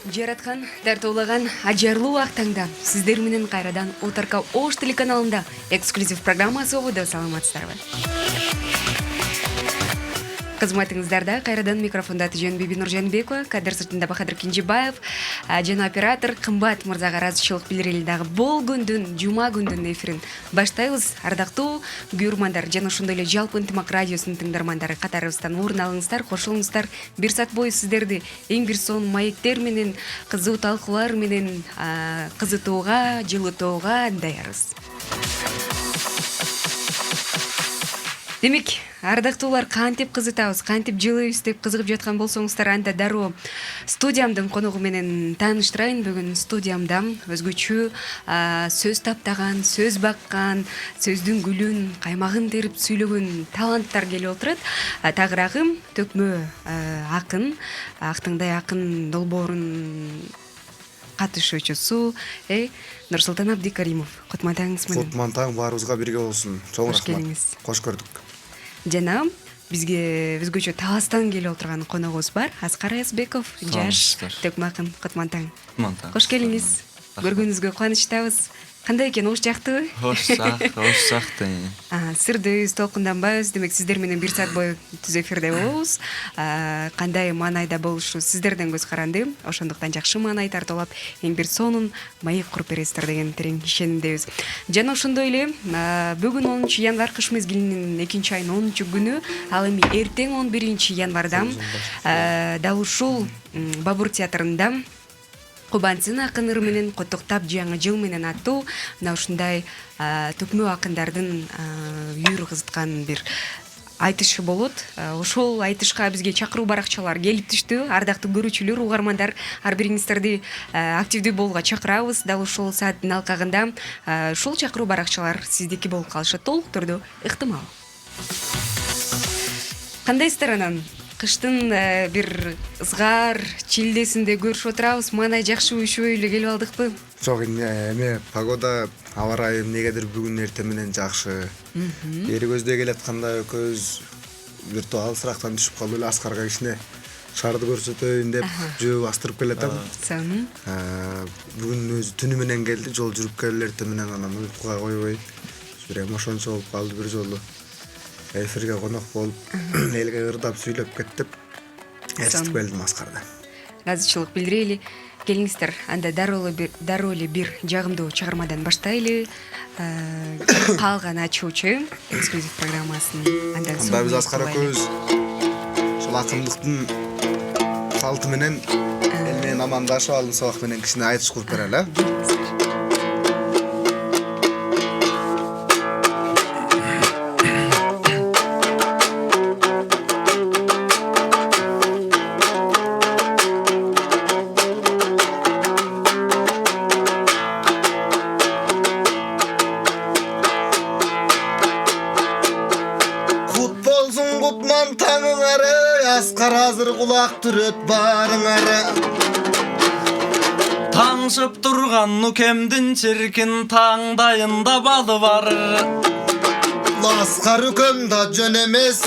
Жараткан, тартуулаган ажарлуу актаңда сиздер менен кайрадан Отарка Ош телеканалында эксклюзив программасы болууда. Саламатсыздарбы? Кызматыңыздарда кайрадан микрофонда Тиженбеби Нуржанбекова, кадр сыртында Бахадыр Кинжибаев, жана оператор кымбат мырзага ыраазычылык билдирели дагы бул күндүн, жума күндүн эфирин баштайбыз. Ардактуу көрөрмандар жана ошондой эле жалпы ынтымак радиосунун тыңдармандары катарыбыздан орун алыңыздар, кошулуңуздар. Бир саат бою сиздерди эң бир сонун маектер менен, кызуу талкуулар менен кызытууга, жылытууга даярбыз. Демек, ардактуулар, кантип кызытабыз, кантип жылыйбыз деп кызыгып жаткан болсоңуздар, анда дароо студиямдын коногу менен тааныштырайын. Бүгүн студиямда өзгөчө сөз таптаган, сөз баккан, сөздүн гүлүн, каймагын терип сүйлөгөн таланттар келип отурат. Тагыраагы төкмө акын, актыңдай акын долбоорун катышуучусу Нурсултан Абдикаримов. Кутмантаңыз менен. Кутмантаң баарыбызга бирге болсун. Чоң Кош рахмат. келиңиз. Кош көрдүк. Жана бизге өзгөчө Таластан келип отурган коногубуз бар. Аскар Аязбеков, жаш төкмө акын. Кутмантаң. Кош келиңиз. Көргөнүзгө кубанычтабыз. Кандай экен, ош жактыбы? Ош жакты. Сырдыбыз, толкунданбайбыз. Демек, сиздер менен бир саат бою түз эфирде болобуз. Кандай маанайда болушу сиздерден көз каранды. Ошондуктан жакшы маанай тартуулап, эң бир сонун маек куруп бересиздер деген терең ишенимдебиз. Жана ошондой эле бүгүн 10 январь кыш мезгилинин 2-айынын 10-күнү, ал эми эртең 11 январда дал ушул Бабур театрында Кубансын акын ыры менен коттуктап жаңы жыл менен аттуу мына ушундай төкмө акындардын үйүр кызыткан бир айтышы болот. Ошол айтышка бизге чакыруу баракчалар келип түштү. Ардактуу көрүүчүлөр, угармандар, ар бириңиздерди активдүү болууга чакырабыз. Дал ушул сааттын алкагында ушул чакыруу баракчалар сиздики болуп калышы толук түрдө ыктымал. Кандайсыздар анан? Кыштын бир ызгар чилдесинде көрүшүп отурабыз. Маанай жакшы уюшубай эле келип алдыкпы? Жок, эме погода, аба ырайы негедир бүгүн эртең менен жакшы. Бери көздөй келатканда көз виртуал сырактан түшүп калып эле Аскарга кичине шарды көрсөтөйүн деп жөө бастырып келатам. Сонун. Бүгүн өзү түнү менен келди, жол жүрүп келе эртең менен анан уйкуга койбой. Бир ошончо болуп калды бир жолу. Эфирге конок болуп, элге ырдап сүйлөп кеттип, ээрчитип келдим Аскарда. Ыраазычылык билдирели. Келиңиздер, анда дароо эле бир жагымдуу чыгармадан баштайлы. Калган ачуучу эксклюзив программасын андан соң. Анда биз Аскар экөөбүз ушул акындыктын салты менен эл менен амандашып алым сабак менен кичине айтыш куруп берели. Аскар азыр кулак түрөт барыңары. Таңшып турган нүкемдин чиркин таңдайында балы бар. Аскар үкөм да жөн эмес,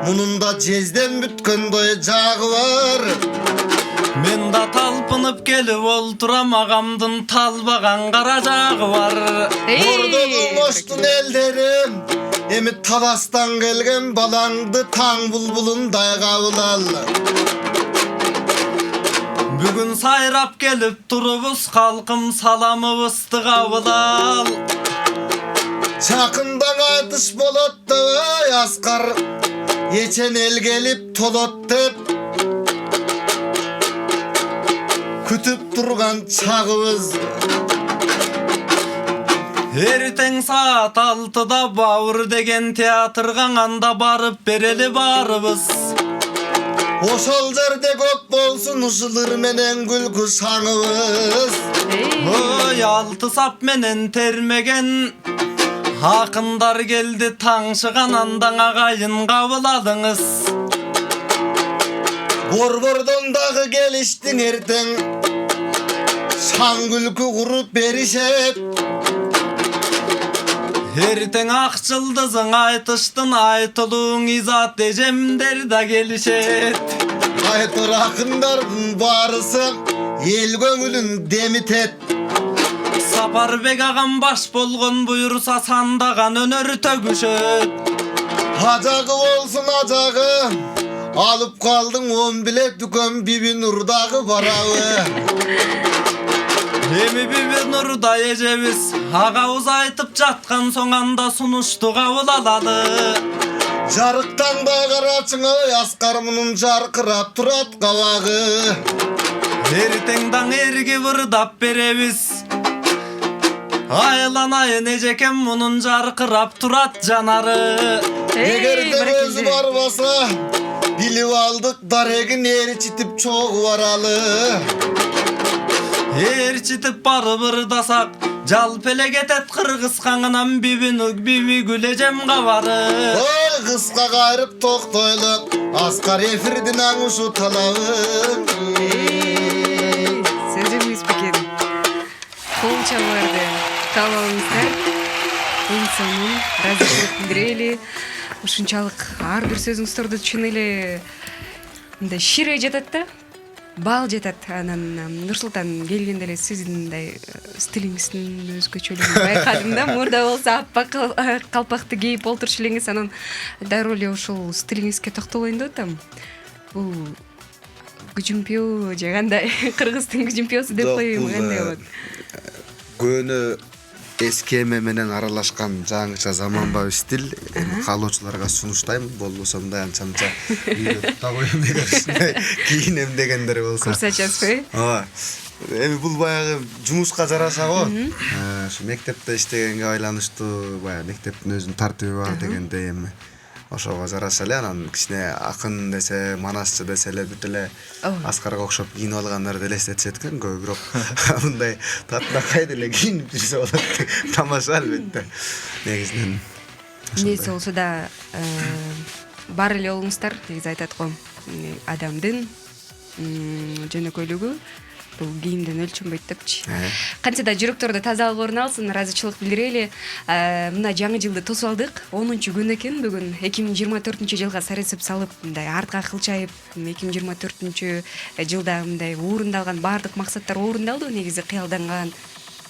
мунунда жезден бүткөндөй жагы бар. Мен да талпынып келип олтурам, агамдын талбаган кара жагы бар. Ордодун оштун элдери эми Таластан келген балаңды таң булбулундай кабыл ал. Бүгүн сайрап келип турубуз, калкым саламыбызды кабыл ал. Чакында айтыш болот деп Аскар, эчен эл келип толот деп күтүп турган чагыбыз. Эртең саат 6-да Бауыр деген театрга анда барып берели барыбыз. Ошол жерде көп болсун ушул ыр менен күлкү шаңыбыз. Ой, 6 сап менен термеген акындар келди, таңшыган андан агайын кабыл алыңыз. Борбордон дагы келиштиң эртең, шаң күлкү куруп беришет. Эртең ак жылдызың айтыштын, айтылууң изат эжемдер да келишет. Айтыр акындардын баарысы эл көңүлүн демитет. Сапарбек агам баш болгон буйруса сандаган өнөр төгүшөт. Ажагы болсун ажагы, алып калдың 10 билет дүкөн Биби Нурдагы барабы. Эми Биби Нурда эжебиз агабыз айтып жаткан соң анда сунушту кабыл алалы. Жарыктан да карачыңы, Аскар мунун жаркырап турат кабагы. Эртең таң эрги бырдап беребиз. Айланайын эжекем мунун жаркырап турат жанары. Эгерде өзү барбаса, билип алдык дарегин ээрчитип чогуу баралы. Ээрчитип барып ырдасак, жалп эле кетет Кыргызстандан Биби Гүл эжем кабары. Ой, кыска кайрып токтойлу, Аскар эфирдин аңушу талабы. Сөзүңүз бекен. Кол чабарды кабылыңыздар. Эң сонун ыраазычылык билдирели. Ушунчалык ар бир сөзүңүздөрдү чын эле мындай шире жатат да. Бал жатат. Анан Нурсултан келгенде эле сиздин мындай стилиңиздин өзгөчөлүгүн байкадым да. Мурда болсо аппак калпакты кийип олтуруш элеңиз, анан дароо эле ушул стилиңизге токтолоюн деп атам. Бул күжүмпөө же кандай? Кыргыздын күжүмпөөсү деп коеюн, кандай болот? Көөнү эски эме менен аралашкан жаңыча заманбап стиль. Каалоочуларга сунуштайм. Болбосо мындай анча-мынча үйдө тута коем деген кийинем дегендер болсо. Көрсөтөсүзбү? Ооба. Эми бул баягы жумушка жараша го. Ушу мектепте иштегенге байланыштуу, баягы мектептин өзүнүн тартиби бар дегендей эми. Ошого жараша эле, анан кичине акын десе, манасчы десе эле бүт эле Аскарга окшоп кийинип алгандарды элестетишет экен көбү, бирок мындай татынакай деле кийинип жүрсө болот. Тамаша албетте. Негизинен. Эмнеси болсо да бар эле болуңуздар, негизи айтат го. Адамдын жөнөкөйлүгү бул кийимден өлчөнбөйт депчи. Кантсе да жүрөктөрдө тазалык орун алсын, ыраазычылык билдирели. Мына жаңы жылды тосуп алдык. 10-күн экен бүгүн. 2024-жылга саресеп салып, мындай артка кылчайып, 2024-жылда мындай орундалган баардык максаттар орундалды. Негизи кыялданган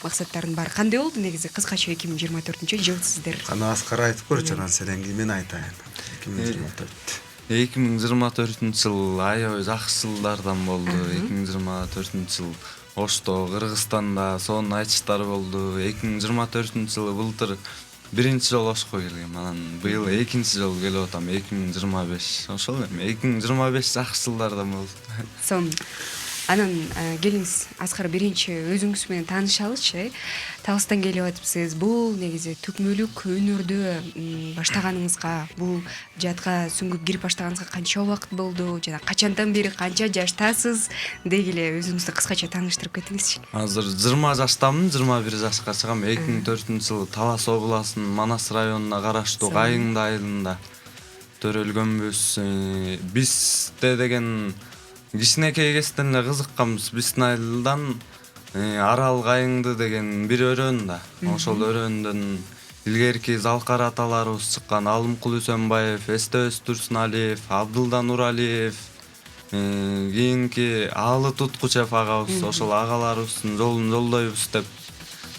максаттардын баары кандай болду? Негизи кыскача 2024-жыл сиздер. Кана Аскар айтып көрчү, анан сенен кийин мен айтайын. 2024. 2024-жыл аябай жакшы жылдардан болду. 2024-жыл Ошто, Кыргызстанда сонун айтыштар болду. 2024-жылы былтыр биринчи жолу Ошко келгем. Анан быйыл экинчи жолу келип атам, 2025. Ошол эми 2025 жакшы жылдардан болду. Сон. Анан келиңиз, Аскар биринчи өзүңүз менен таанышалычы. Табыстан келип атыпсыз. Бул негизи түкмөлүк өнөрдө баштаганыңызга, бул жатка сүңгүп кирип баштаганыңызга канча убакыт болду? Жана качандан бери канча жаштасыз? Дегиле өзүңүздү кыскача тааныштырып кетиңизчи. Азыр 20 жаштамын, 21 жашка чыгам. 2004-жылы Талас областынын Манас районуна караштуу Кайыңды айылында төрөлгөнбүз. Бизде деген кичинекей кезден эле кызыкканбыз. Биздин айылдан Арал Кайыңды деген бир өрөөн да. Ошол өрөөндөн илгерки залкар аталарыбыз чыккан. Алымкул Үсөнбаев, Эстебес Турсуналиев, Абдылда Нуралиев, кийинки Алы Туткучев агабыз, ошол агаларыбыздын жолун жолдойбуз деп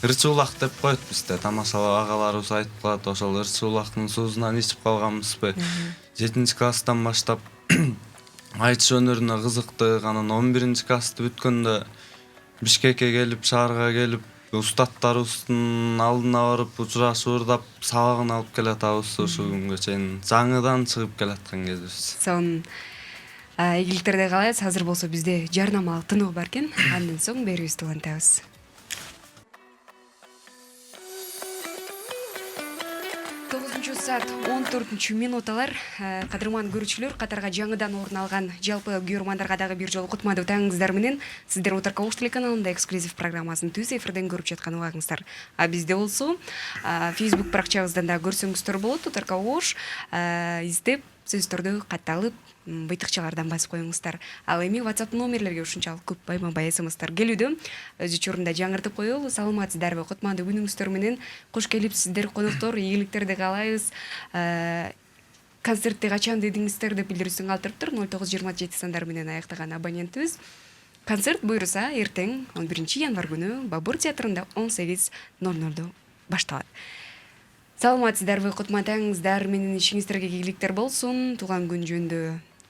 ырчуулак деп коет бизде. Тамашалап агаларыбыз айтып калат, ошол ырчуулактын суусунан ичип калганбызбы. 7-класстан баштап айтыш өнөрүнө кызыктык. Анан 11-классты бүткөндө Бишкекке келип, шаарга келип, устаттарыбыздын алдына барып учурашып ырдап, сабагын алып келатабыз. Ушу күнгө чейин жаңыдан чыгып келаткан кезибиз. Сон ийгиликтерде калайбыз. Азыр болсо бизде жарнамалык тынуу бар экен. Андан соң берүүбүздү улантабыз. 9-саат 14-минуталар. Кадырман көрүүчүлөр, катарга жаңыдан орун алган жалпы көрөрмандарга дагы бир жолу кутмандуу таңыңыздар менен. Сиздер Утарка Ош телеканалында эксклюзив программасын түз эфирден көрүп жаткан убагыңыздар. Бизде болсо Facebook баракчабыздан да көрсөңүздөр болот. Утарка Ош издеп, сөздөрдү катталып, быйтыкчалардан басып коюңуздар. Ал эми WhatsApp номерлерге ушунчалык көп байма-бай смстар келүүдө. Өз учурунда жаңыртып коелу. Саламатсыздарбы? Кутмандуу күнүңүздөр менен кош келипсиздер, коноктор. Ийгиликтерди каалайбыз. Концертти качан дедиңиздер деп билдирүүсүн калтырыптыр. 0927 сандар менен аяктаган абонентибиз. Концерт буйруса эртең 11 январь күнү Бабур театрында 18:00 башталат. Саламатсыздарбы, кутматаңыздар, менин ишиңиздерге ийгиликтер болсун. Туулган күн жөнүндө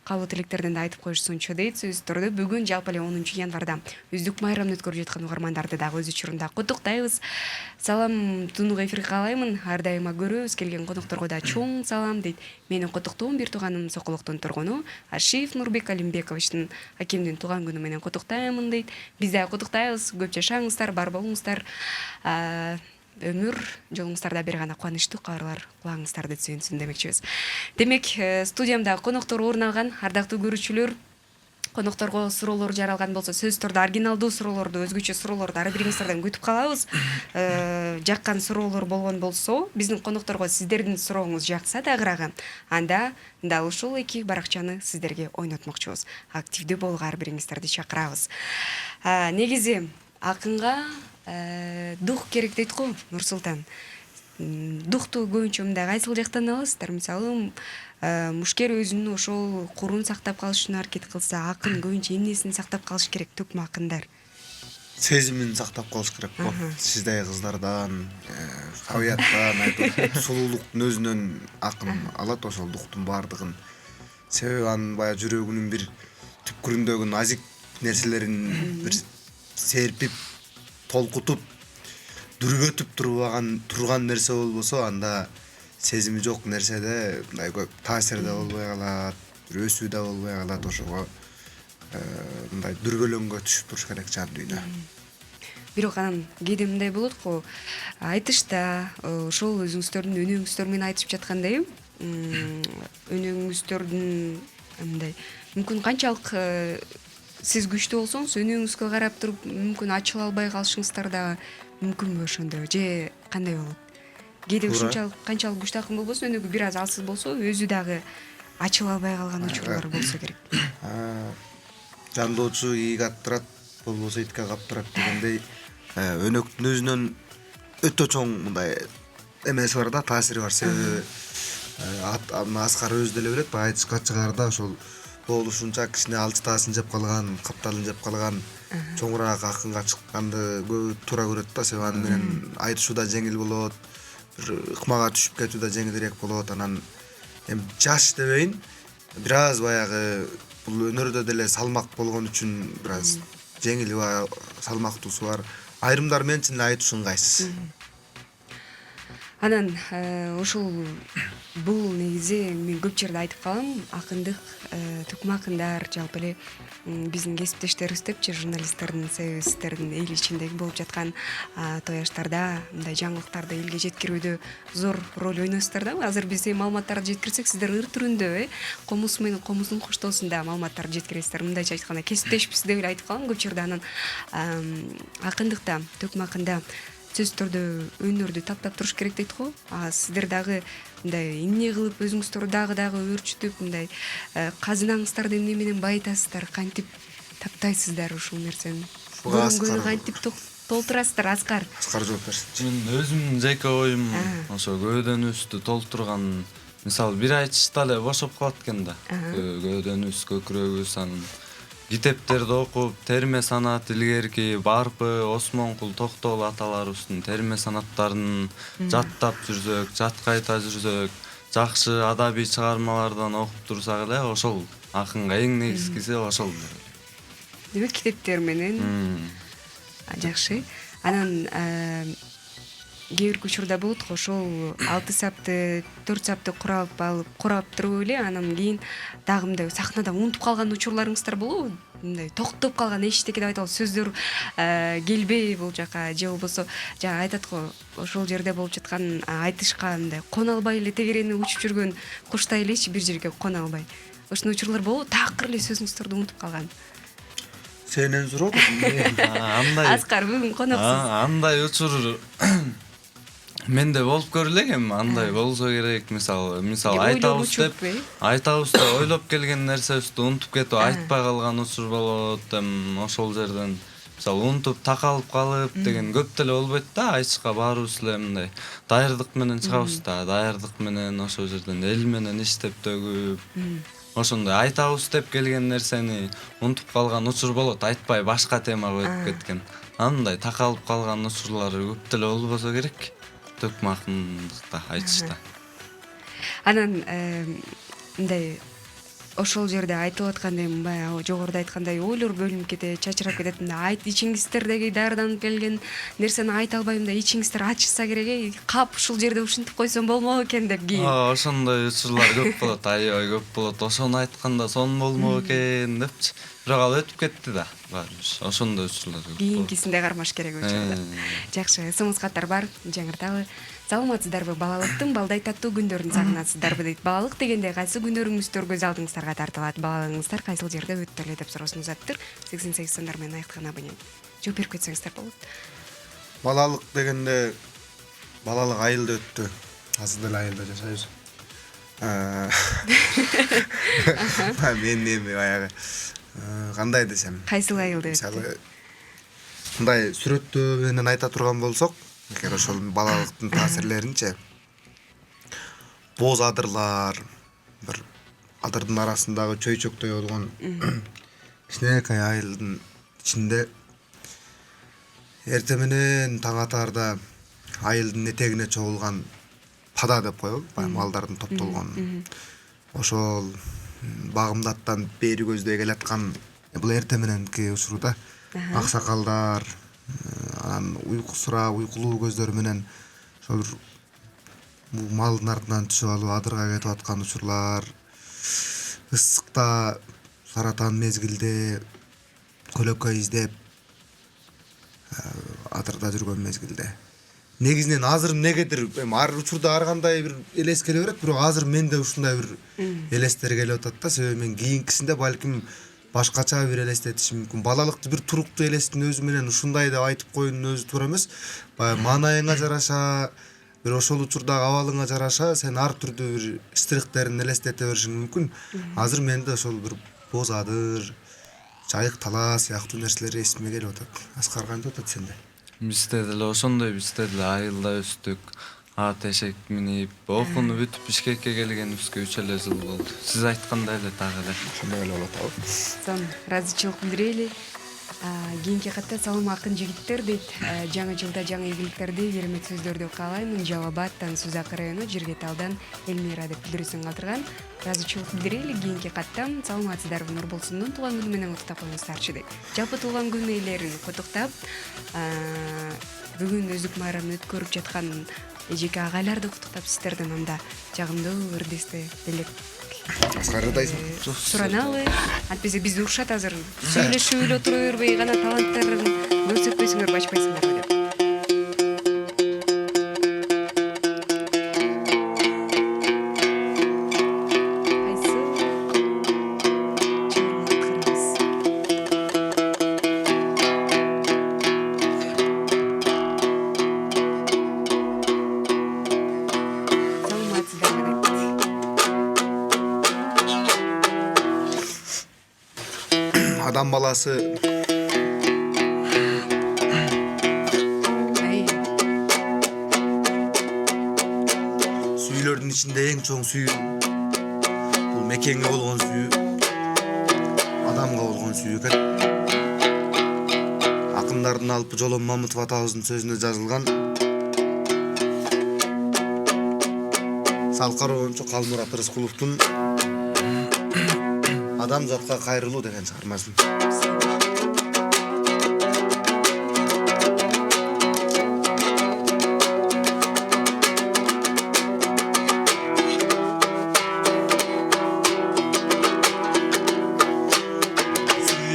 каалоо тилектерден да айтып коюшсунчу дейт. Сөзсүз түрдө бүгүн жалпы эле 10 январда үздүк майрамын өткөрүп жаткан угармандарды дагы өз учурунда куттуктайбыз. Салам тунук эфирге каалаймын. Ар дайыма көрөбүз, келген конокторго да чоң салам дейт. Менин куттуктоом бир тууганым Сокулуктун тургуну Ашиев Нурбек Алимбековичтин акемдин туулган күнү менен куттуктаймын дейт. Биз да куттуктайбыз. Көп жашаңыздар, бар болуңуздар. Өмүр жолуңуздарда бир гана кубанычтуу кабарлар кулагыңыздарды түзөнсүн демекчибиз. Демек, студиямда коноктор орун алган, ардактуу көрүүчүлөр, конокторго суроолор жаралган болсо, сөзсүз түрдө оригиналдуу суроолорду, өзгөчө суроолорду ар бириңиздерден күтүп калабыз. Жаккан суроолор болгон болсо, биздин конокторго сиздердин сурооңуз жакса дагыраагы, анда дал ушул эки баракчаны сиздерге ойнотмокчубуз. Активдүү болууга ар бириңиздерди чакырабыз. Негизи акынга дух керек дейт го, Нурсултан. Духту көбүнчө мындай кайсыл жактан аласыздар? Мисалы, мушкер өзүнүн ошол курун сактап калыш үчүн аракет кылса, акын көбүнчө эмнесин сактап калыш керек, төкмө акындар? Сезимин сактап калыш керек го. Сиздей кыздардан, табияттан, сулуулуктун өзүнөн акын алат ошол духтун баардыгын. Себеби анын баягы жүрөгүнүн бир түпкүрүндөгү назик нерселерин бир серпип, толкутуп, дүргөтүп турган нерсе болбосо, анда сезими жок нерседе мындай көп таасир да болбой калат, бир өсүү да болбой калат. Ошого мындай дүргөлөнгө түшүп туруш керек жан дүйнө. Бирок анан кээде мындай болот го, айтышта ошол өзүңүздөрдүн өнөңүздөр менен айтышып жаткандай, өнөңүздөрдүн мындай мүмкүн канчалык сиз күчтүү болсоңуз, өнөңүзгө карап туруп мүмкүн ачыла албай калышыңыздар да мүмкүнбү ошондо, же кандай болот? Кээде ушунчалык канчалык күчтүү акын болбосун, өнөгү бир аз алсыз болсо, өзү дагы ачыла албай калган учурлар болсо керек. Жандоочу ийик аттырат, болбосо итке каптырат дегендей, өнөктүн өзүнөн өтө чоң мындай эмеси бар да, таасири бар. Себеби Аскар өзү деле билет, айтышка чыгаарда ошол болушунча кичине алчытаасын жеп калган, капталын жеп калган чоңураак акынга чыкканды туура көрөт да. Себеби аны менен айтышуу да жеңил болот, бир ыкмага түшүп кетүү да жеңилирээк болот. Анан эми жаш дебейин, бир аз баягы бул өнөрдө деле салмак болгон үчүн бир аз жеңили бар, салмактуусу бар. Айрымдар менен чын эле айтыш ыңгайсыз. Анан ушул бул негизи мен көп жерде айтып калам, акындык, төкмө акындар жалпы эле биздин кесиптештерибиз депчи, журналисттердин, сиздердин эл ичиндеги болуп жаткан тояштарда мындай жаңылыктарды элге жеткирүүдө зор роль ойнойсуздар да. Азыр биз маалыматтарды жеткирсек, сиздер ыр түрүндө комуз менен комуздун коштоосунда маалыматтарды жеткиресиздер. Мындайча айтканда кесиптешпиз деп эле айтып калам көп жерде. Анан акындыкта, төкмө акында сөзсүз түрдө өнөрдү таптап туруш керек дейт го. Сиздер дагы мындай эмне кылып өзүңүздөрдү дагы өөрчүтүп, мындай казынаңыздарды эмне менен байытасыздар, кантип таптайсыздар ушул нерсени? Көрүнгөнү кантип толтурасыздар? Аскар жооп берсин. Мен өзүмдүн жеке оюм ошо көөдөнүбүздү толтурган, мисалы бир айтышта эле бошоп калат экен да. Көөдөнүбүз, көкүрөгүбүз, анан китептерди окуп, терме санат илгерки Барпы, Осмонкул, Токтогул аталарыбыздын терме санаттарын жаттап жүрсөк, жаткайта жүрсөк, жакшы адабий чыгармалардан окуп турсак эле ошол акынга эң негизгиси ошол. Демек китептер менен жакшы. Анан кээ бир учурда болот го, ошол 6 сапты, 4 сапты курап туруп эле анан кийин дагы мындай сахнада унутуп калган учурларыңыздар болобу? Мындай токтоп калган эчтеке деп айталы, сөздөр келбей бул жака, же болбосо жана айтат го, ошол жерде болуп жаткан айтышка мындай кона албай эле тегерени учуп жүргөн куштай элечи бир жерге кона албай. Ошондой учурлар болобу? Такыр эле сөзүңүздөрдү унутуп калган. Сенен суроо. Аскар бүгүн коноксуз. Андай учур менде болуп көрүлгөн, андай болсо керек. Мисалы айтабыз деп ойлоп келген нерсебизди унутуп кетип айтпай калган учур болот. Ошол жерден мисалы унутуп такалып калып деген көп деле болбойт да. Айтышка баарыбыз эле мындай даярдык менен чыгабыз да. Даярдык менен ошол жерден эл менен иштеп төгүп ошондой айтабыз деп келген нерсени унутуп калган учур болот, айтпай башка темага өтүп кеткен. Андай такалып калган учурлары көп деле болбосо керек. Төкмө акындыкта айтышта. Анан мындай ошол жерде айтылып аткандай баягы жогоруда айткандай ойлор бөлүнүп кетет, чачырап кетет. Айт ичиңиздер деги дарыданып келген нерсени айта албайм да, ичиңиздер ачышса керек, кап ушул жерде ушинтип койсом болмок экен деп кийин. Ошондой учурлар көп болот, аябай көп болот. Ошону айтканда сон болмок экен депчи. Бирок ал өтүп кетти да. Ошондой учурлар көп. Кийинкисинде кармаш керек учурда. Жакшы, СМС каттар бар, жаңырталы. Саламатсыздарбы, балалыктын балдай таттуу күндөрүн сагынасыздарбы дейт. Балалык дегенде кайсы күнөрүңүздөр көз алдыңыздарга тартылат? Балалыгыңыздар кайсыл жерде өттү эле деп суроосун узаттыр. 88 сондар менен айткан абонент. Жооп берип кетсеңиздер болот. Балалык дегенде балалык айылда өттү. Азыр деле айылда жашайбыз. Мен эми баягы кандай десем, Кайсыл айылда өттү? мисалы мындай сүрөттөө менен айта турган болсок, эгер ошол балалыктын таасирлеринчи боз адырлар, бир адырдын арасындагы чөйчөктөй болгон кичинекей айылдын ичинде эртең менен таң атаарда айылдын этегине чогулган пада деп коелу, баягы малдардын топтолгон. Ошол багымды аттанып бери көздөй келаткан бул эртең мененки учурда аксакалдар, анан уйкусура, уйкулуу көздөр менен ошол малдын артынан түшүп алып адырга кетип аткан учурлар, ысыкта саратан мезгилде көлөкөй издеп адырда жүргөн мезгилде. Негизинен азыр эмнегедир ар учурда ар кандай бир элес келе берет, бирок азыр менде ушундай бир элестер келип атат да, себеби мен кийинкисинде балким башкача бир элестетишим мүмкүн. Балалыкты бир туруктуу элестин өзү менен ушундай деп айтып коюунун өзү туура эмес. Баягы маанайыңа жараша, бир ошол учурдагы абалыңа жараша сен ар түрдүү бир штрихтерин элестете беришиң мүмкүн. Азыр менде ошол бир боз адыр, жайык талаа сыяктуу нерселер эсиме келип атат. Аскар кантип атат сенде? Бизде деле ошондой, бизде деле айылда өстүк. Ат эшек минип, окууну бүтүп Бишкекке келгенибизге 3 эле жыл болду. Сиз айткандай эле дагы эле. Ошондой эле болот. Сон ыраазычылык билдирели. Кийинки катта салам акын жигиттер дейт. Жаңы жылда жаңы ийгиликтерди, керемет сөздөрдү каалаймын. Жалабаттан Сузак району Жиргеталдан Элмира деп билдирүүсүн калтырган. Ыраазычылык билдирели. Кийинки катта саламатсыздарбы, Нурболсундун туулган күнү менен куттуктап коюңуздарчы дейт. Жалпы туулган күн ээлерин куттуктап, бүгүн өздүк майрамын өткөрүп жаткан эжеке агайларды куттуктап сиздерден анда жагымдуу ырдысты белек Аскардайсың. сураналы. Антпесе бизди урушат азыр. Сүйлөшүп эле тура бербей гана таланттарын көрсөтпөйсүңөр, бачпайсыңар деп. Адам баласы сүйүлөрдүн ичинде эң чоң сүйүү бул мекенге болгон сүйүү, адамга болгон сүйүү экен. Акындардын Алпы Жолон Мамытов атабыздын сөзүнө жазылган Салкаровончу Калмурат Рыскуловдун Адам затка кайрылуу деген чыгармасын.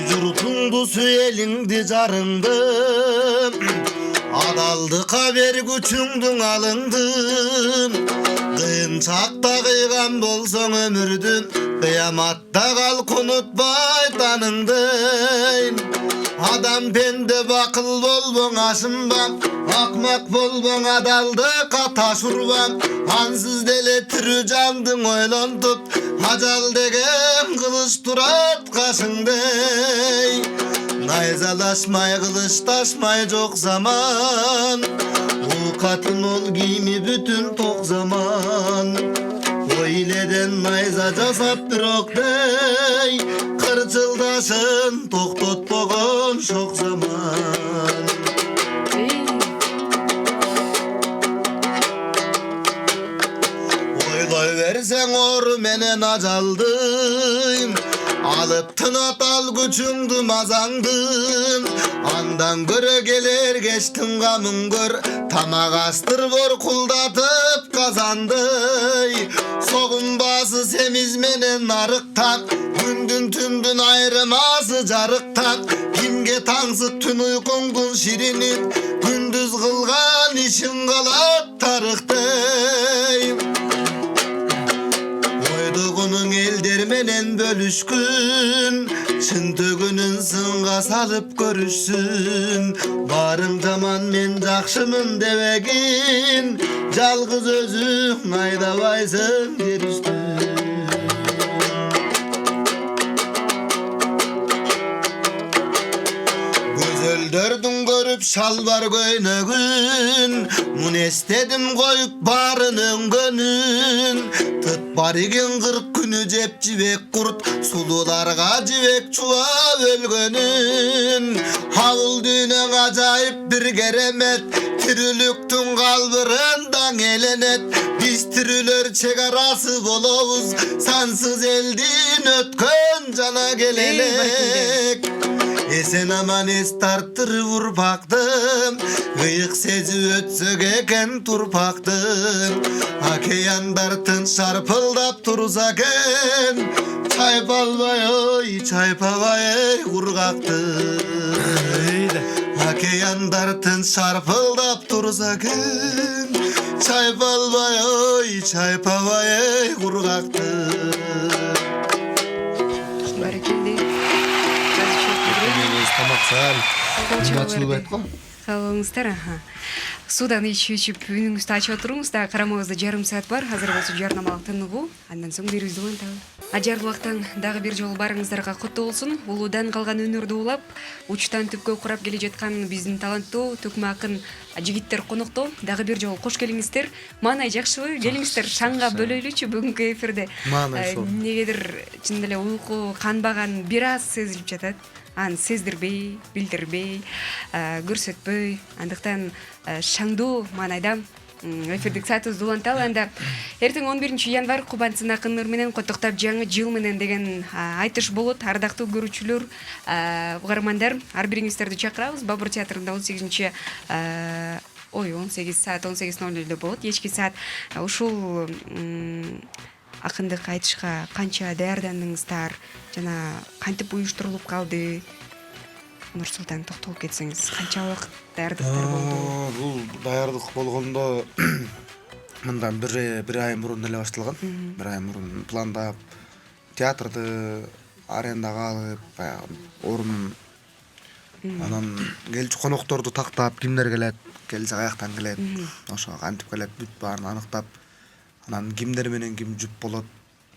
Журтуңду сүйелиңди жарыңды, адалдыкка бер күчүңдүң алыңдын. Кыйынчакта кыйган болсоң өмүрдү, кыяматта кал унутпай таныңды. Адам пенде бакыл болбоң ашынба, акмак болбоң адалдыкка таш урба. Ансыз деле тирүү жандың ойлонтуп, ажал деген кылыч турат кашыңдай. Найзалашмай кылычташмай жок заман, укаты мол кийими бүтүн ток заман. Ой иледен найза жасап бирок кырчылдашын токтотпогон шок заман. Ойлой берсең ор менен ажалдым, алып тынат ал күчүңдү мазаңдын. Андан көрө келер кештин камын көр, тамак астыр боркулдатып казанды. Согунбасы семиз менен арыктап, күндүн түндүн айырмасы жарыктап. Кимге таңсык түн уйкуңдун ширинин, күндүз кылган ишин калат тарыхтай. Ойдугунуң элдер менен бөлүшкүн, чын төгүнүн сынга салып көрүшсүн. Барың жаман мен жакшымын дебегин, жалгыз өзүң айдабайсың жер үстүн. Көзөлдөрдүн көрүп шалбар көйнөгүн, мун эстедим коюп барын өңгөнүн. Тыт бар экен 40 күнү жеп жибек курт, сулууларга жибек чубап өлгөнүн. Авыл дүйнөң ажайып бир керемет, тирүүлүктүн калбырында эленет. Биз тирүүлөр чек арасы болобуз, сансыз элдин өткөн жана келелек. Эсен аман эс тарттырып урпактым, ыйык сезип өтсөк экен турпактым. Океандар тынч шарпылдап турса экен, чайпалбай ой чайпабай кургакты. Океандар тынч шарпылдап турса экен, чайпалбай ой чайпабай кургакты. Ачылып айткан. Калыңыздар, судан ичип үнүңүздү ачып отуруңуз да, карамагызда жарым саат бар. Азыр болсо жарнамалык тыныгуу, андан соң бирибизди уланталы. Ажарлыбактан дагы бир жолу барыңыздарга куттуу болсун. Улуудан калган өнөрдү улап, учтан түпкө курап келе жаткан биздин таланттуу төкмө акын жигиттер конокто. Дагы бир жолу кош келиңиздер. Маанай жакшыбы? Келиңиздер шаңга бөлөйлүчү бүгүнкү эфирде. Маанай ошол. Негедир чын эле уйку канбаган бир аз сезилип жатат. Аны сездирбей, билдирбей, көрсөтпөй, андыктан шаңдуу маанайда эфирдик саатыбызды уланталы. Анда эртең 11 январь Кубансын акындар менен коттоктоп жаңы жыл менен деген айтыш болот. Ардактуу көрүүчүлөр, угармандар, ар бириңиздерди чакырабыз. Бабур театрында 18 саат 18:00 болот. Кечки саат ушул акындык айтышка канча даярдандыңыздар жана кантип уюштурулуп калды? Нурсултан токтолуп кетсеңиз, канча убакыт даярдыктар болду? Бул даярдык болгондо мындан бир ай мурун эле башталган. Бир ай мурун пландап, театрды арендага алып, баягы орун, анан келчү конокторду тактап, кимдер келет, келсе каяктан келет, ошо кантип келет, бүт баарын аныктап, анан кимдер менен ким жуп болот.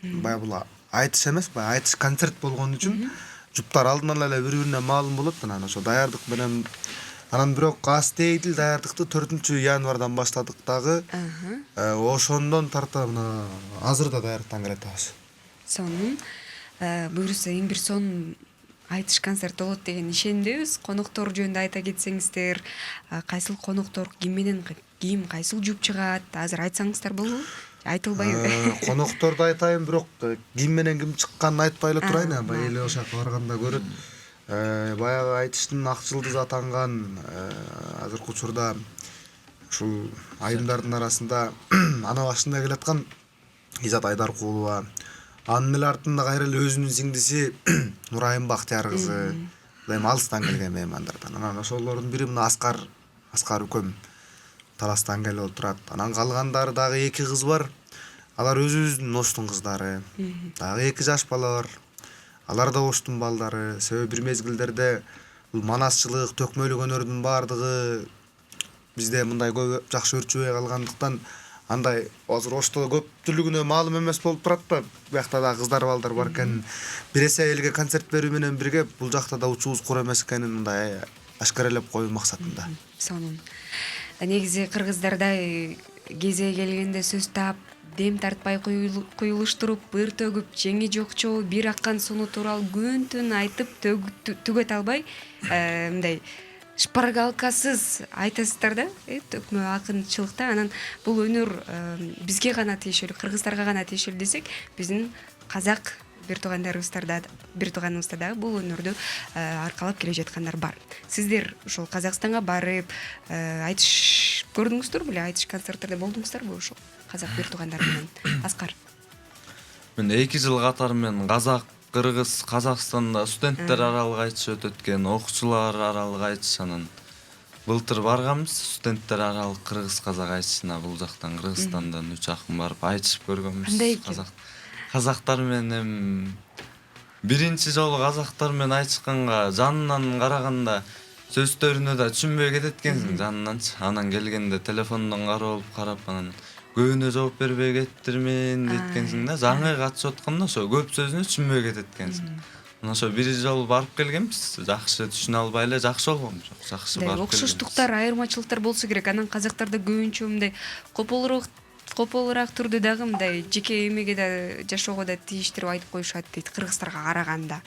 Баягы бул айтыш эмес, баягы айтыш концерт болгон үчүн жуптар алдынан эле бири-бирине маалым болот. Анан ошо даярдык менен анан бирок астейдил даярдыкты 4 январдан баштадык дагы. Ошондон тарта мына азырда даярдыктан келатабыз. Сонун буюрса эң бир сонун айтыш концерт болот деген ишендебиз. Коноктор жөнүндө айта кетсеңиздер, кайсыл коноктор ким менен ким, кайсыл жуп чыгат? Азыр айтсаңыздар болобу? Айтылбайбы? Конокторду айтайын, бирок ким менен ким чыкканын айтпай эле турайын. Баягы эле ошол жака барганда көрөт. Баягы айтыштын ак жылдыз атанган азыркы учурда ушул айымдардын арасында ана башында келаткан Изат Айдаркулова, анын эле артында кайра эле өзүнүн сиңдиси Нурайым Бактияр кызы, эми алыстан келген меймандардан. Анан ошолордун бири мына Аскар үкөм Таластан келип отурат. Анан калгандары дагы 2 кыз бар. Алар өзүбүздүн оштун кыздары. Дагы 2 жаш бала бар. Алар да оштун балдары. Себеби бир мезгилдерде бул манасчылык, төкмөлүк өнөрдүн баардыгы бизде мындай көп жакшы өрчүбөй калгандыктан андай азыр ошто көпчүлүгүнө маалым эмес болуп турат да. Биякта да кыздар балдар бар экен. Биресе элге концерт берүү менен бирге бул жакта да учубуз кур эмес экенин мындай ашкаралап коюу максатында. Сонун. Негизи кыргыздарда кезе келгенде сөз таап дем тартпай куюлуштуруп ыр төгүп жеңи жокчу бир аккан сууну тууралуу күн түн айтып түгөт албай мындай шпаргалкасыз айтасыздар да өкмө акынчылыкта. Анан бул өнөр бизге гана тиешелүү, кыргыздарга гана тиешелүү десек, биздин казак бир тууганыбыздар дагы бул өнөрдү аркалап келе жаткандар бар. Сиздер ошол Казакстанга барып айтыш көрдүңүздөр беле, айтыш концерттерде болдуңуздарбы ошол казак бир туугандар менен? Аскар. Мен 2 жыл катары мен казак, кыргыз, Казакстанда студенттер аралык айтыш өтөт экен, окуучулар аралык айтыш. Анан былтыр барганбыз студенттер аралык кыргыз казак айтышына. Бул жактан Кыргызстандан 3 акын барып айтышып көргөнбүз. Казактар менен биринчи жолу казактар менен айтышканга жанынан караганда сөздөрүнө да түшүнбөй кетет экенсиң жанынанчы. Анан келгенде телефондон карап анан көбүнө жооп бербей кетиптирмин дейт экенсиң да. Жаңы катышып атканда ошо көп сөзүнө түшүнбөй кетет экенсиң. Анан ошо бир жолу барып келгенбиз. Жакшы түшүнө албай эле жакшы болгон жок. Жакшы барып келгенбиз. Окшоштуктар, айырмачылыктар болсо керек. Анан казактарда көбүнчө мындай кополураак түрдө дагы мындай жеке эмеге да жашоого да тийиштирип айтып коюшат дейт кыргыздарга караганда.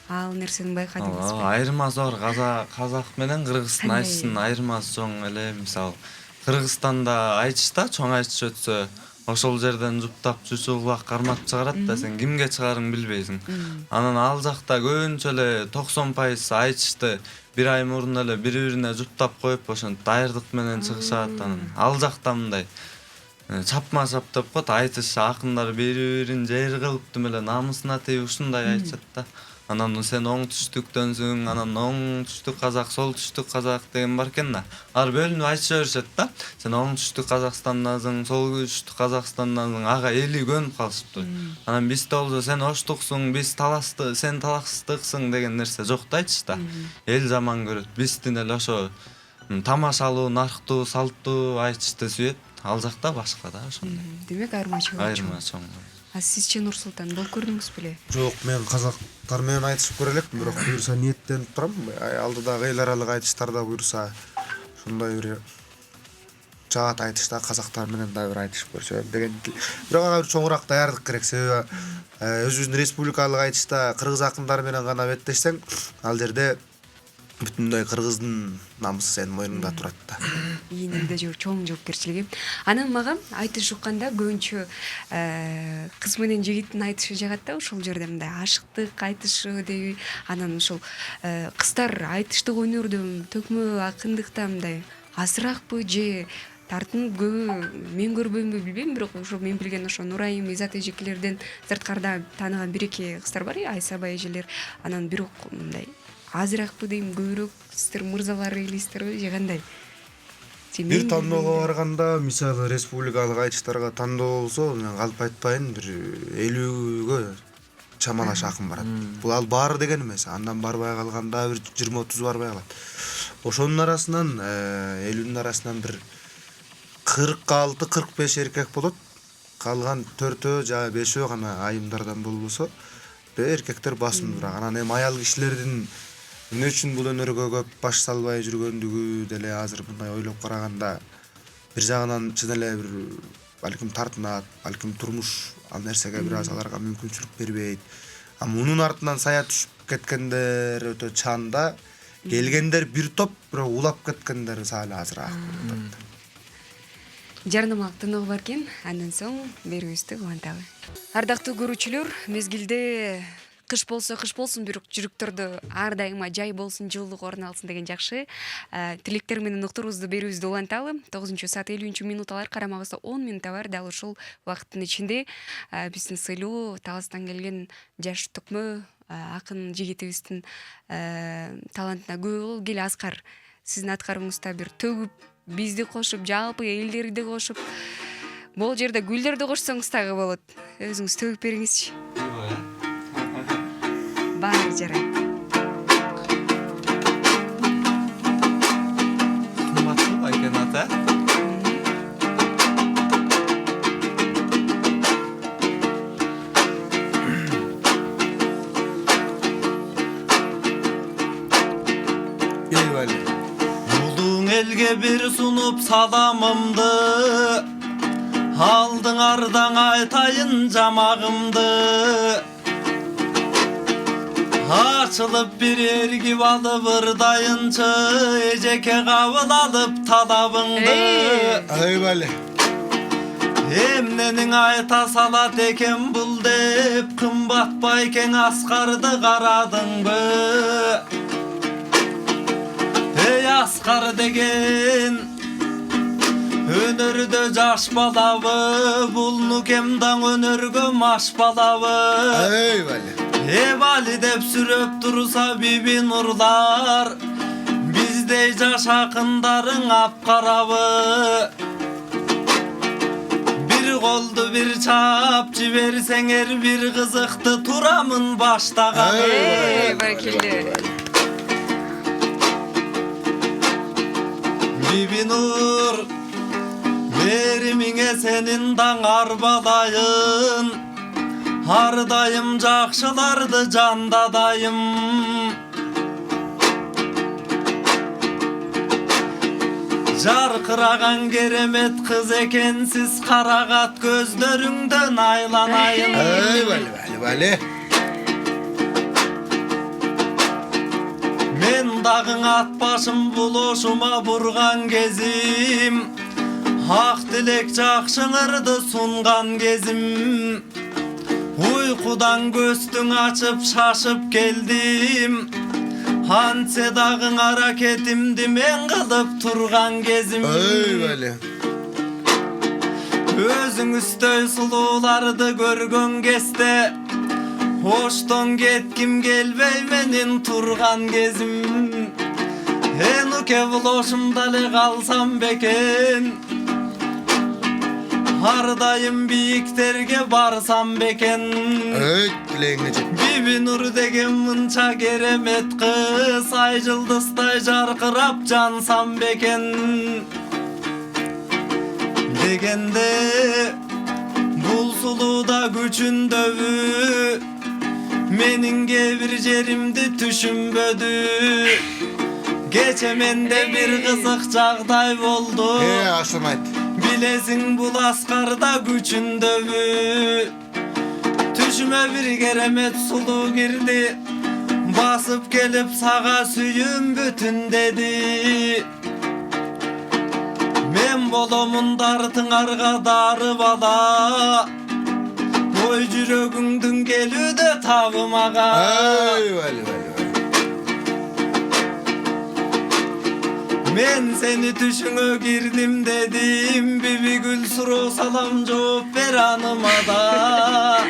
Ал нерсени байкадыңызбы? Айырмасы бар. Казак менен кыргыздын айтышынын айырмасы чоң эле. Мисалы, Кыргызстанда айтышта чоң айтыш өтсө, ошол жерден жуптап чучуулак карматып чыгарат да, сен кимге чыгарың билбейсиң. Анан ал жакта көбүнчө эле 90% айтышты бир ай мурун эле бири-бирине жуптап коюп, ошентип даярдык менен чыгышат. Анан ал жакта мындай чапма деп коет, айтыш акындар бири-бирин жер кылыптым эле намысына тийип ушундай айтышат да. Анан сен оң түштүктөнсүң, анан оң түштүк казак, сол түштүк казак деген бар экен да. Алар бөлүнүп айтыша беришет да. Сен оң түштүк Казакстандасың, сол түштүк Казакстандасың, ага эли көнүп калышыптыр. Анан бизде болсо сен оштуксуң, биз таласты, сен таластыксың деген нерсе жок да айтышта. Эл жаман көрөт. Биздин эле ошо тамашалуу, нарктуу, салттуу айтышты сүйөт. Ал жакта башка да ошондой. Демек айырмачылык чоң. А сизче Нурсултан болуп көрдүңүз беле? Жок, мен казактар менен айтышып көрө элекмин, бирок буюрса ниеттенип турам. Алдыдагы эл аралык айтыштарда буюрса ошондой бир жаат айтышта казактар менен да бир айтышып көрсөм деген. Бирок ага бир чоңураак даярдык керек, себеби өзүбүздүн республикалык айтышта кыргыз акындар менен гана беттешсең, ал жерде бүтүндөй кыргыздын намысы сенин мойнуңда турат да. Ийинде чоң жоопкерчилиги. Анан мага айтыш укканда көбүнчө кыз менен жигиттин айтышы жагат да, ошол жерде мындай ашыктык айтышы дейби. Анан ошол кыздар айтыштык өнөрдө төкмө акындыкта мындай азыракпы же тартынып көбү мен көрбөймбү билбейм, бирок ошо мен билген ошо Нурайым, Изат эжекелерден сырткарда тааныган 1-2 кыздар бар, Айсабай эжелер. Анан бирок мындай азыракпы дейм, көбүрөөк сиздер мырзалар элейсиздерби же кандай? Бир тандоого барганда, мисалы республикалык айтыштарга тандоо болсо, мен калп айтпайын, бир 50гө чамалаш акын барат. Бул ал баары деген эмес, андан барбай калганда бир 20-30 барбай калат. Ошонун арасынан 50-нун арасынан бир 46-45 эркек болот. Калган 4-өө же 5-өө гана айымдардан болбосо, эркектер басымдуураак. Анан эми аял кишилердин эмне үчүн бул өнөргө көп баш салбай жүргөндүгү деле азыр мындай ойлоп караганда бир жагынан чын эле бир балким тартынат, балким турмуш ал нерсеге бир аз аларга мүмкүнчүлүк бербейт. Мунун артынан сая түшүп кеткендер өтө чанда, келгендер бир топ, бирок улап кеткендер саалы азыраак болот. Жарнамалык тыноо бар экен, андан соң берүүбүздү уланталы. Ардактуу көрүүчүлөр, мезгилде кыш болсо кыш болсун, бирок жүрөктөрдө ар дайыма жай болсун, жылуулук орун алсын деген жакшы тилектер менен уктуруубузду берүүбүздү уланталы. 9-саат 50 минут алар, карамагыбызда 10 минут бар. Дал ушул убакыттын ичинде биздин сыйлуу Таластан келген жаш төкмө акын жигитибиздин талантына күбө бололу. Кел Аскар, сиздин аткарууңузда бир төгүп, бизди кошуп, жалпы элдерди кошуп, бул жерде гүлдөрдү кошсоңуз дагы болот. Өзүңүз төгүп бериңизчи. Баары жарайт. Кымбатчыл экен ата. Элге бир сунуп саламымды, Алдың ардаң айтайын жамағымды, açılıp bir ergi balı vırdayınçı, eceke kavul alıp talabındı. Ay vali. Emnenin ayta salat eken bul dep, kımbatbayken askardı karadın mı? Ey askar degen, önürde jaş balavı, bulnuk emdan önürgü maş balavı. Ay vali. Evali dep sürüp dursa bibi nurlar, bizde jaş akındarın apkaravı. Bir koldu bir çap civersen her bir kızıktı turamın başta kalı. Barakilli. Bibi nur, verimine senin danar balayın, hardayım jakşılardı candadayım. Jarkıragan geremet kız ekensiz, karagat gözlörüngden aylanayım. Ay vali vali. Men dağın at başım buluşuma burgan gezim, hak dilek jakşıngırdı sungan gezim. Uykudan göstün açıp şaşıp geldim, Hanse dağın hareketimdi men kılıp turgan gezim. Ay vali. Özün üstöy sululardı görgön keste, hoşton ketkim gelbey menin turgan gezim. Enuke buloşumdale kalsam beken, hardayım biyikterge barsam beken. Ay dileğinece. Bibi nur degen mınça geremet kız, ay yıldızday jarkırap cansam beken. Degende bul suluda güçün dövü, menin bir jerimdi tüşünbödü. Geçemende bir kızık çağday boldu, He aşamayt. bilesin bul askarda güçün dövü. Tüşüme bir geremet sulu girdi, basıp gelip sağa süyüm bütün dedi. Men bolomun dartın arga darı bala, oy jürögüңdün gelüde tağımaga. Ay vali vali. Men seni tüşüngö girdim dedim, bibi gül suru salam жооп ber anıma da.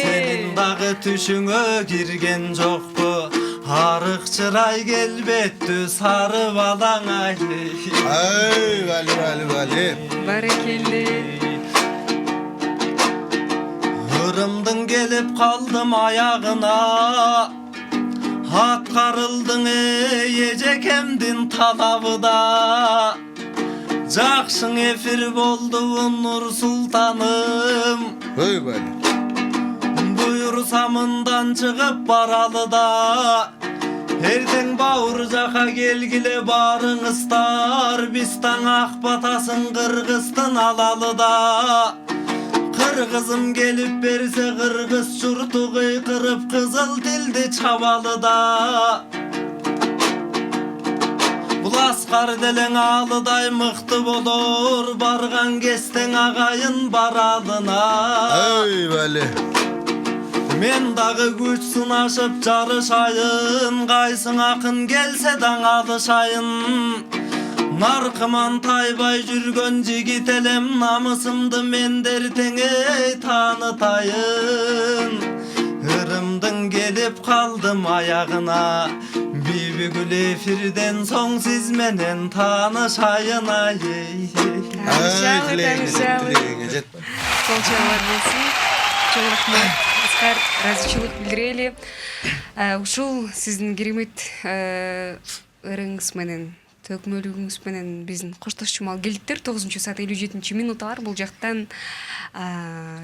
Senin dağı tüşüngö girgen jokpu, arık çıray gelbettü sarı balan ay. Ay vali vali. Barakilli. Hırımdın gelip kaldım ayağına, hat karıldın ecekemdin talavıda. Jakşın efir boldu nur sultanım, Ay vali. buyursamından çıkıp baralı da. Erden bağır jaka gelgile barın ıstar, bistan ak batasın Kırgız'tın alalı da. Kırgızım gelip berse Kırgız çurtu kıykırıp kızıl dildi çavalı da. Bul askar delen ağlıday mıktı bolur, bargan kesten ağayın baralına. Ay vali. Men dağı güç sınaşıp jarışayın, kaysın akın gelse dan alışayın. Narkıman taybay jürgön jigit elem, namısımdı men dertenge tanıtayın. Hırımdın gelip kaldım ayağına, bibi gül efirden son siz menen tanışayın ay. Ay dileğinece. Полчалар болсын. Чоң рахмат. Аскар ыраазычылык билдирели. Ушул сиздин керемет ырыңыз менен төкмөлүгүңүз менен биздин коштошчумал келдиктер. 9-саат 57 бар. Бул жактан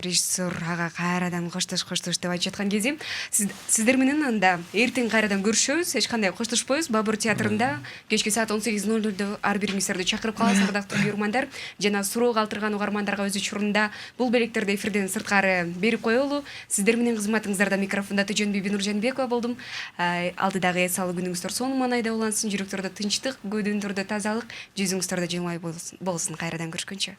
режиссер ага кайрадан коштош деп айтып жаткан кезим. Сиздер менен анда эртең кайрадан көрүшөбүз. Эч кандай коштошпойбуз. Бабур театрында кечки саат 18:00 ар бириңиздерди чакырып калабыз, ардактуу көрөрмандар. Жана суроо калтырган угармандарга өз учурунда бул белектерди эфирден сырткары берип коелу. Сиздер менен кызматыңыздарда микрофонда Тыжөнбүй Бинур Жанбекова болдум. Алдыдагы эс алуу күнүңүздөр сонун маанайда улансын, жүрөктөрдө тынчтык, көөдөн түрдө тазалык, жүзүңүздөрдө жылмай болсун. Кайрадан көрүшкөнчө.